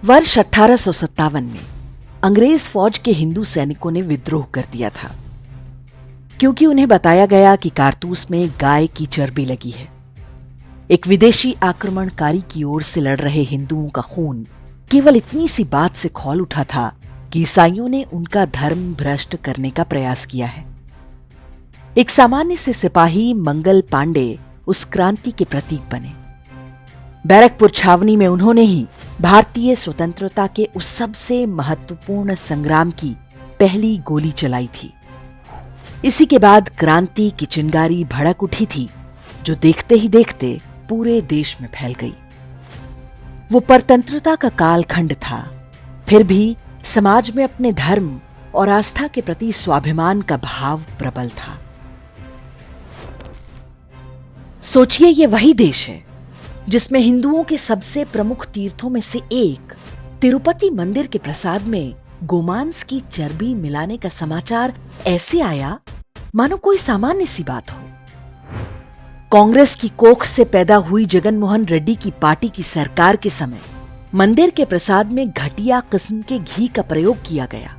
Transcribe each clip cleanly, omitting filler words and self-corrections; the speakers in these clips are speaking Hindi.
वर्ष 1857 में अंग्रेज फौज के हिंदू सैनिकों ने विद्रोह कर दिया था, क्योंकि उन्हें बताया गया कि कारतूस में गाय की चर्बी लगी है। एक विदेशी आक्रमणकारी की ओर से लड़ रहे हिंदुओं का खून केवल इतनी सी बात से खौल उठा था कि ईसाइयों ने उनका धर्म भ्रष्ट करने का प्रयास किया है। एक सामान्य से सिपाही मंगल पांडे उस क्रांति के प्रतीक बने। बैरकपुर छावनी में उन्होंने ही भारतीय स्वतंत्रता के उस सबसे महत्वपूर्ण संग्राम की पहली गोली चलाई थी। इसी के बाद क्रांति की चिंगारी भड़क उठी थी, जो देखते ही देखते पूरे देश में फैल गई। वो परतंत्रता का कालखंड था, फिर भी समाज में अपने धर्म और आस्था के प्रति स्वाभिमान का भाव प्रबल था। सोचिए, ये वही देश है जिसमें हिंदुओं के सबसे प्रमुख तीर्थों में से एक तिरुपति मंदिर के प्रसाद में गोमांस की चर्बी मिलाने का समाचार ऐसे आया मानो कोई सामान्य सी बात हो। कांग्रेस की कोख से पैदा हुई जगन मोहन रेड्डी की पार्टी की सरकार के समय मंदिर के प्रसाद में घटिया किस्म के घी का प्रयोग किया गया।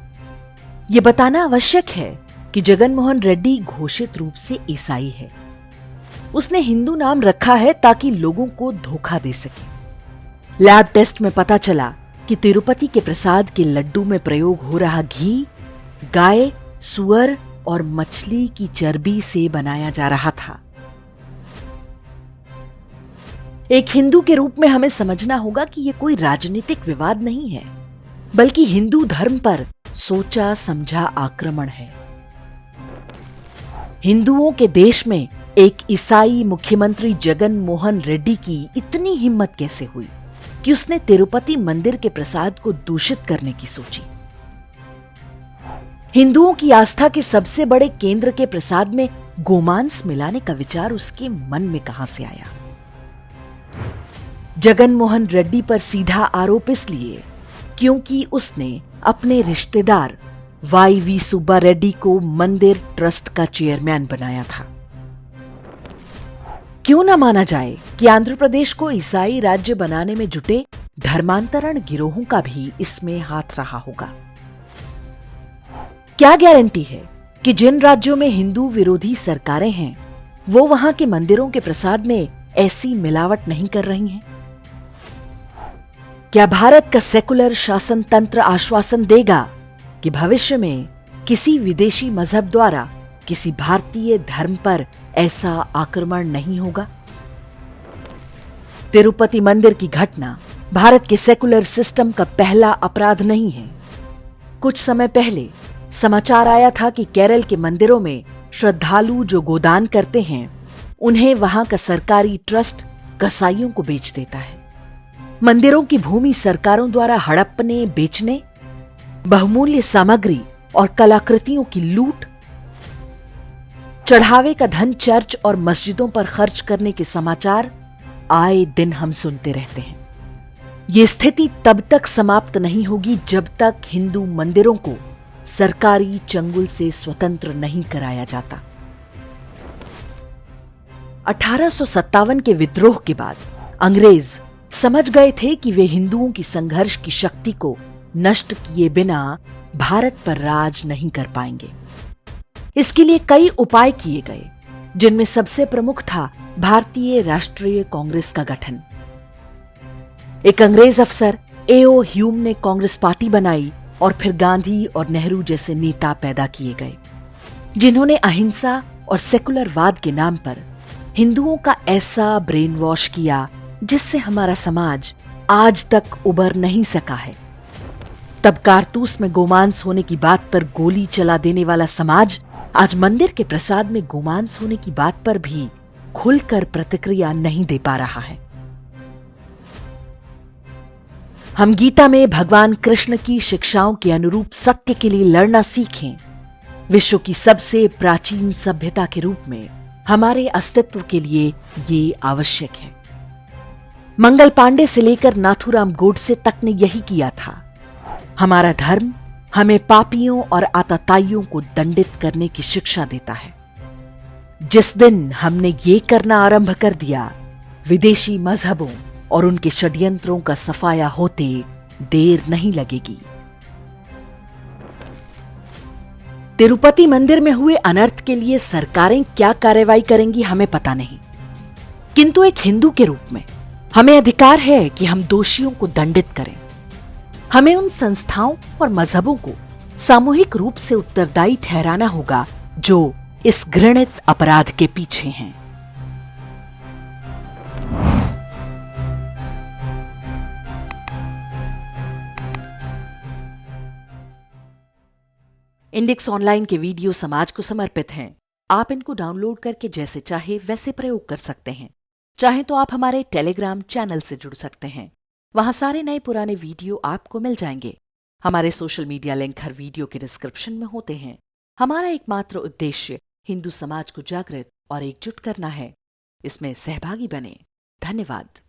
यह बताना आवश्यक है कि जगन मोहन रेड्डी घोषित रूप से ईसाई है। उसने हिंदू नाम रखा है ताकि लोगों को धोखा दे सके। लैब टेस्ट में पता चला कि तिरुपति के प्रसाद के लड्डू में प्रयोग हो रहा घी गाय, सुअर और मछली की चर्बी से बनाया जा रहा था। एक हिंदू के रूप में हमें समझना होगा कि यह कोई राजनीतिक विवाद नहीं है, बल्कि हिंदू धर्म पर सोचा समझा आक्रमण है। हिंदुओं के देश में एक ईसाई मुख्यमंत्री जगन मोहन रेड्डी की इतनी हिम्मत कैसे हुई कि उसने तिरुपति मंदिर के प्रसाद को दूषित करने की सोची। हिंदुओं की आस्था के सबसे बड़े केंद्र के प्रसाद में गोमांस मिलाने का विचार उसके मन में कहां से आया? जगन मोहन रेड्डी पर सीधा आरोप इसलिए क्योंकि उसने अपने रिश्तेदार वाई.वी. सुब्बा रेड्डी को मंदिर ट्रस्ट का चेयरमैन बनाया था। क्यों न माना जाए कि आंध्र प्रदेश को ईसाई राज्य बनाने में जुटे धर्मांतरण गिरोहों का भी इसमें हाथ रहा होगा। क्या गारंटी है कि जिन राज्यों में हिंदू विरोधी सरकारें हैं, वो वहां के मंदिरों के प्रसाद में ऐसी मिलावट नहीं कर रही हैं? क्या भारत का सेकुलर शासन तंत्र आश्वासन देगा कि भविष्य में किसी विदेशी मजहब द्वारा किसी भारतीय धर्म पर ऐसा आक्रमण नहीं होगा? तिरुपति मंदिर की घटना भारत के सेकुलर सिस्टम का पहला अपराध नहीं है। कुछ समय पहले समाचार आया था कि केरल के मंदिरों में श्रद्धालु जो गोदान करते हैं, उन्हें वहां का सरकारी ट्रस्ट कसाईयों को बेच देता है। मंदिरों की भूमि सरकारों द्वारा हड़पने, बेचने, बहुमूल्य सामग्री और कलाकृतियों की लूट, चढ़ावे का धन चर्च और मस्जिदों पर खर्च करने के समाचार आए दिन हम सुनते रहते हैं। ये स्थिति तब तक समाप्त नहीं होगी जब तक हिंदू मंदिरों को सरकारी चंगुल से स्वतंत्र नहीं कराया जाता। 1857 के विद्रोह के बाद अंग्रेज समझ गए थे कि वे हिंदुओं की संघर्ष की शक्ति को नष्ट किए बिना भारत पर राज नहीं कर पाएंगे। इसके लिए कई उपाय किए गए, जिनमें सबसे प्रमुख था भारतीय राष्ट्रीय कांग्रेस का गठन। एक अंग्रेज अफसर ए.ओ. ह्यूम ने कांग्रेस पार्टी बनाई और फिर गांधी और नेहरू जैसे नेता पैदा किए गए, जिन्होंने अहिंसा और सेकुलरवाद के नाम पर हिंदुओं का ऐसा ब्रेन वॉश किया जिससे हमारा समाज आज तक उबर नहीं सका है। तब कारतूस में गोमांस होने की बात पर गोली चला देने वाला समाज आज मंदिर के प्रसाद में गोमांस होने की बात पर भी खुलकर प्रतिक्रिया नहीं दे पा रहा है। हम गीता में भगवान कृष्ण की शिक्षाओं के अनुरूप सत्य के लिए लड़ना सीखें। विश्व की सबसे प्राचीन सभ्यता के रूप में हमारे अस्तित्व के लिए ये आवश्यक है। मंगल पांडे से लेकर नाथूराम गोडसे तक ने यही किया था। हमारा धर्म हमें पापियों और आतताइयों को दंडित करने की शिक्षा देता है। जिस दिन हमने ये करना आरंभ कर दिया, विदेशी मजहबों और उनके षड्यंत्रों का सफाया होते देर नहीं लगेगी। तिरुपति मंदिर में हुए अनर्थ के लिए सरकारें क्या कार्रवाई करेंगी हमें पता नहीं, किंतु एक हिंदू के रूप में हमें अधिकार है कि हम दोषियों को दंडित करें। हमें उन संस्थाओं और मजहबों को सामूहिक रूप से उत्तरदायी ठहराना होगा जो इस घृणित अपराध के पीछे हैं। इंडेक्स ऑनलाइन के वीडियो समाज को समर्पित हैं। आप इनको डाउनलोड करके जैसे चाहे वैसे प्रयोग कर सकते हैं। चाहे तो आप हमारे टेलीग्राम चैनल से जुड़ सकते हैं, वहां सारे नए पुराने वीडियो आपको मिल जाएंगे। हमारे सोशल मीडिया लिंक हर वीडियो के डिस्क्रिप्शन में होते हैं। हमारा एकमात्र उद्देश्य हिंदू समाज को जागृत और एकजुट करना है। इसमें सहभागी बने। धन्यवाद।